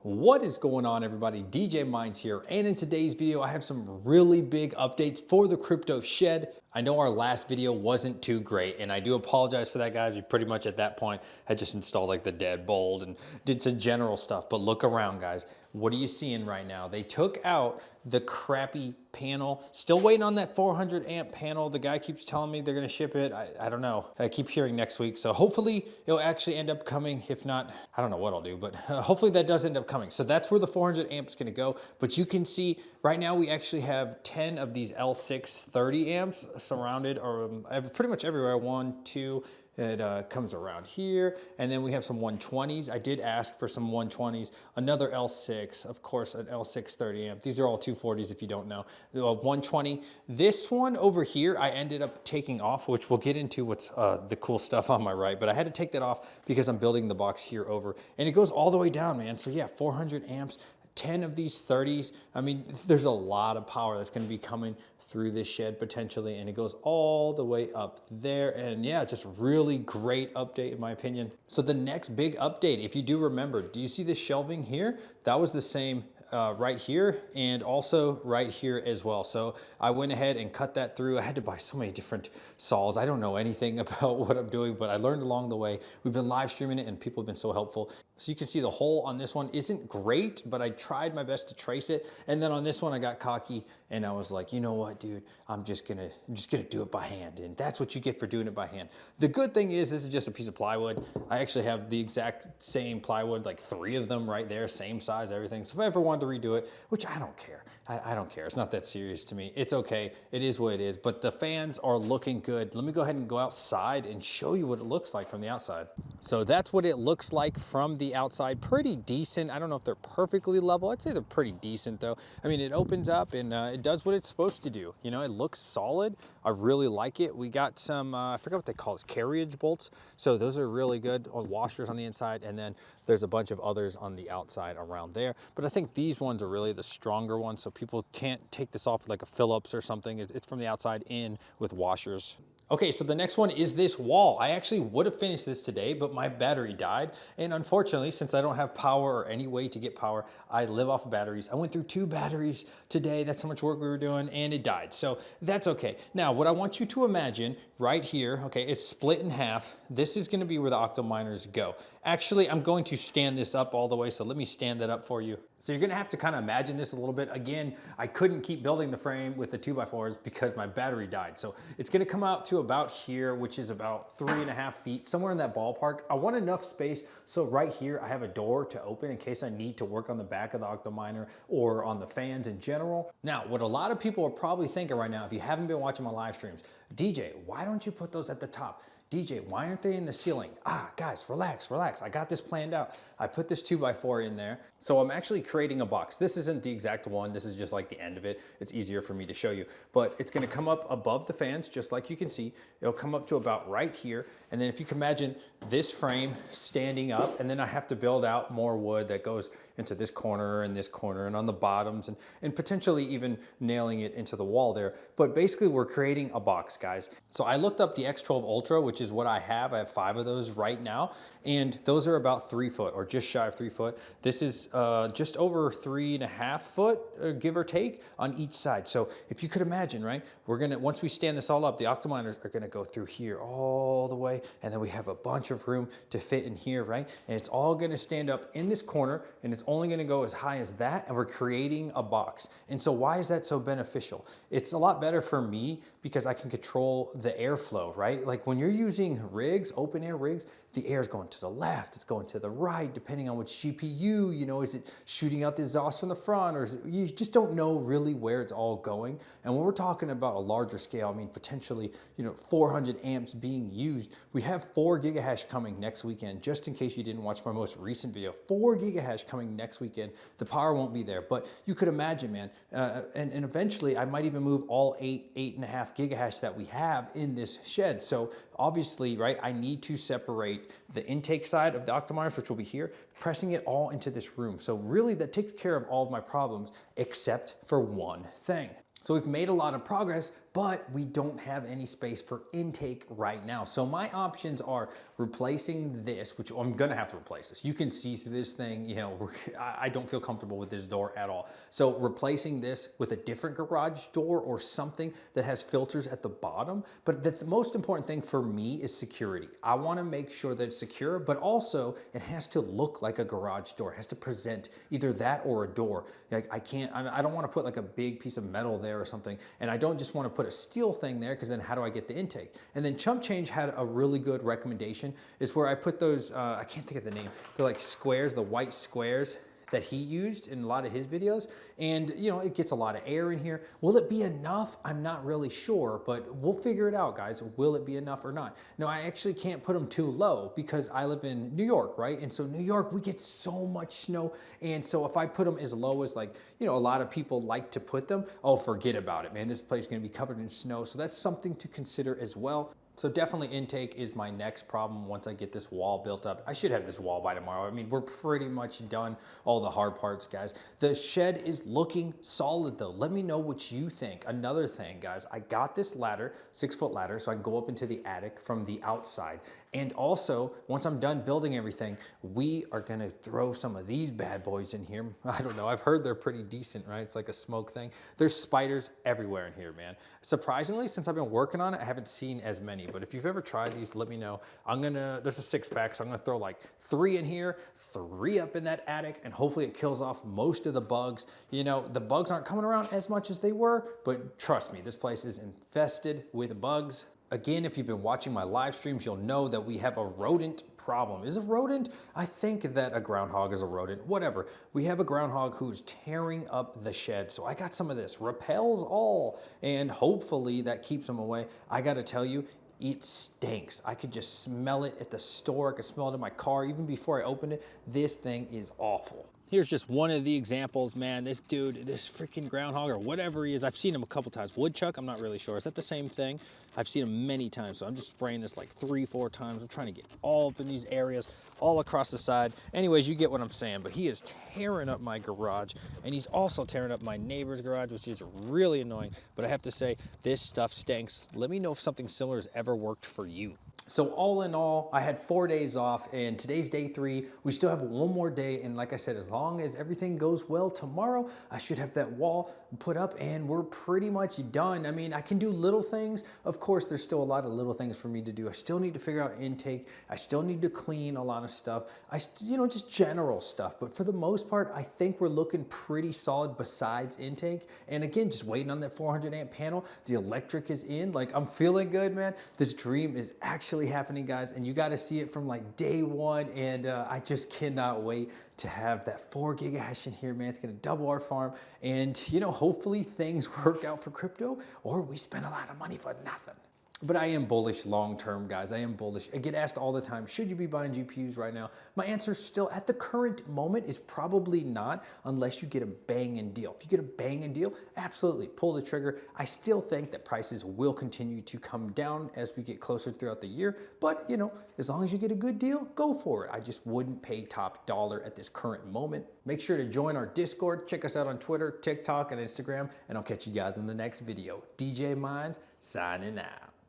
What is going on, everybody? DJ Minds here, and in today's video I have some really big updates for the crypto shed. I know our last video wasn't too great, and I do apologize for that, guys. We pretty much at that point had just installed like the deadbolt and did some general stuff, but look around, guys. What are you seeing right now? They took out the crappy panel. Still waiting on that 400 amp panel. The guy keeps telling me they're gonna ship it. I don't know. I keep hearing next week. So hopefully it'll actually end up coming. If not, I don't know what I'll do, but hopefully that does end up coming. So that's where the 400 amps gonna go. But you can see right now we actually have 10 of these L6 30 amps surrounded or pretty much everywhere. 1, 2, it comes around here, and then we have some 120s. I did ask for some 120s, another L6, of course, an L6 30 amp. These are all 240s if you don't know. 120. This one over here, I ended up taking off, which we'll get into what's the cool stuff on my right, but I had to take that off because I'm building the box here over, and it goes all the way down, man. So yeah, 400 amps. 10 of these 30s. I mean, there's a lot of power that's going to be coming through this shed potentially, and it goes all the way up there. And yeah, just really great update in my opinion. So the next big update, if you do remember, do you see this shelving here? That was the same right here and also right here as well. So I went ahead and cut that through. I had to buy so many different saws. I don't know anything about what I'm doing, but I learned along the way. We've been live streaming it and people have been so helpful. So you can see the hole on this one isn't great, but I tried my best to trace it. And then on this one, I got cocky and I was like, you know what, dude, I'm just gonna do it by hand. And that's what you get for doing it by hand. The good thing is this is just a piece of plywood. I actually have the exact same plywood, like 3 of them right there, same size, everything. So if I ever wanted to redo it, which I don't care. I don't care. It's not that serious to me. It's okay. It is what it is. But the fans are looking good. Let me go ahead and go outside and show you what it looks like from the outside. So that's what it looks like from the outside. Pretty decent. I don't know if they're perfectly level. I'd say they're pretty decent though. I mean, it opens up and it does what it's supposed to do. You know, it looks solid. I really like it. We got some, I forgot what they call it, carriage bolts. So those are really good, or washers on the inside. And then there's a bunch of others on the outside around there. But I think these ones are really the stronger ones. So people can't take this off with like a Phillips or something. It's from the outside in with washers. Okay, so the next one is this wall. I actually would have finished this today, but my battery died. And unfortunately, since I don't have power or any way to get power, I live off of batteries. I went through 2 batteries today. That's how much work we were doing, and it died. So that's okay. Now, what I want you to imagine right here, okay, it's split in half. This is gonna be where the octo miners go. Actually, I'm going to stand this up all the way, so let me stand that up for you. So you're gonna have to kind of imagine this a little bit. Again, I couldn't keep building the frame with the 2x4s because my battery died. So it's gonna come out to about here, which is about 3.5 feet, somewhere in that ballpark. I want enough space so right here I have a door to open in case I need to work on the back of the octo miner or on the fans in general. Now, what a lot of people are probably thinking right now, if you haven't been watching my live streams, DJ, why don't you put those at the top? DJ, why aren't they in the ceiling? Guys, relax, relax. I got this planned out. I put this 2x4 in there. So I'm actually creating a box. This isn't the exact one. This is just like the end of it. It's easier for me to show you, but it's gonna come up above the fans, just like you can see. It'll come up to about right here. And then if you can imagine this frame standing up, and then I have to build out more wood that goes into this corner and on the bottoms and potentially even nailing it into the wall there. But basically we're creating a box, guys. So I looked up the X12 Ultra, which is what I have. I have 5 of those right now. And those are about 3 foot or just shy of 3 foot. This is just over 3.5 foot, give or take, on each side. So if you could imagine, right, we're gonna, once we stand this all up, the octo miners are gonna go through here all the way, and then we have a bunch of room to fit in here, right? And it's all gonna stand up in this corner, and it's only gonna go as high as that, and we're creating a box. And so why is that so beneficial? It's a lot better for me because I can control the airflow, right? Like when you're using rigs, open air rigs, the air is going to the left, it's going to the right, depending on which GPU, you know, is it shooting out the exhaust from the front, or is it, you just don't know really where it's all going. And when we're talking about a larger scale, I mean, potentially, you know, 400 amps being used, we have 4 gigahash coming next weekend, just in case you didn't watch my most recent video, 4 gigahash coming next weekend. The power won't be there, but you could imagine, man, and eventually I might even move all 8.5 gigahash that we have in this shed. So obviously, right, I need to separate the intake side of the octo miners, which will be here, pressing it all into this room. So really that takes care of all of my problems except for one thing. So we've made a lot of progress, but we don't have any space for intake right now. So my options are replacing this, which I'm gonna have to replace this. You can see through this thing, you know, I don't feel comfortable with this door at all. So replacing this with a different garage door or something that has filters at the bottom. But the most important thing for me is security. I wanna make sure that it's secure, but also it has to look like a garage door. It has to present either that or a door. Like I don't wanna put like a big piece of metal there or something. And I don't just wanna put a steel thing there, because then how do I get the intake? And then Chump Change had a really good recommendation, is where I put those, I can't think of the name, they're like squares, the white squares that he used in a lot of his videos. And you know, it gets a lot of air in here. Will it be enough? I'm not really sure, but we'll figure it out, guys. Will it be enough or not? No, I actually can't put them too low because I live in New York, right? And so New York, we get so much snow. And so if I put them as low as, like, you know, a lot of people like to put them, oh, forget about it, man. This place is gonna be covered in snow. So that's something to consider as well. So definitely intake is my next problem once I get this wall built up. I should have this wall by tomorrow. I mean, we're pretty much done all the hard parts, guys. The shed is looking solid though. Let me know what you think. Another thing, guys, I got this ladder, 6-foot ladder, so I can go up into the attic from the outside. And also, once I'm done building everything, we are gonna throw some of these bad boys in here. I don't know, I've heard they're pretty decent, right? It's like a smoke thing. There's spiders everywhere in here, man. Surprisingly, since I've been working on it, I haven't seen as many, but if you've ever tried these, let me know. There's a 6-pack, so I'm gonna throw like 3 in here, 3 up in that attic, and hopefully it kills off most of the bugs. You know, the bugs aren't coming around as much as they were, but trust me, this place is infested with bugs. Again, if you've been watching my live streams, you'll know that we have a rodent problem. Is it rodent? I think that a groundhog is a rodent, whatever. We have a groundhog who's tearing up the shed. So I got some of this, repels all, and hopefully that keeps them away. I gotta tell you, it stinks. I could just smell it at the store. I could smell it in my car even before I opened it. This thing is awful. Here's just one of the examples, man. This dude, this freaking groundhog or whatever he is, I've seen him a couple times. Woodchuck, I'm not really sure. Is that the same thing? I've seen him many times, so I'm just spraying this like 3-4 times. I'm trying to get all up in these areas, all across the side. Anyways, you get what I'm saying, but he is tearing up my garage, and he's also tearing up my neighbor's garage, which is really annoying. But I have to say, this stuff stinks. Let me know if something similar has ever worked for you. So all in all, I had 4 days off, and today's day 3. We still have one more day, and like I said, as long as everything goes well tomorrow, I should have that wall put up and we're pretty much done. I mean, I can do little things. Of course, there's still a lot of little things for me to do. I still need to figure out intake. I still need to clean a lot of stuff. Just general stuff. But for the most part, I think we're looking pretty solid besides intake. And again, just waiting on that 400 amp panel. The electric is in. Like, I'm feeling good, man. This dream is actually happening, guys, and you got to see it from like day 1, and I just cannot wait to have that 4 gigahash in here, man. It's going to double our farm, and you know, hopefully things work out for crypto, or we spend a lot of money for nothing. But I am bullish long-term, guys. I am bullish. I get asked all the time, should you be buying GPUs right now? My answer still, at the current moment, is probably not, unless you get a banging deal. If you get a banging deal, absolutely, pull the trigger. I still think that prices will continue to come down as we get closer throughout the year. But, you know, as long as you get a good deal, go for it. I just wouldn't pay top dollar at this current moment. Make sure to join our Discord. Check us out on Twitter, TikTok, and Instagram. And I'll catch you guys in the next video. DJ Minds, signing out.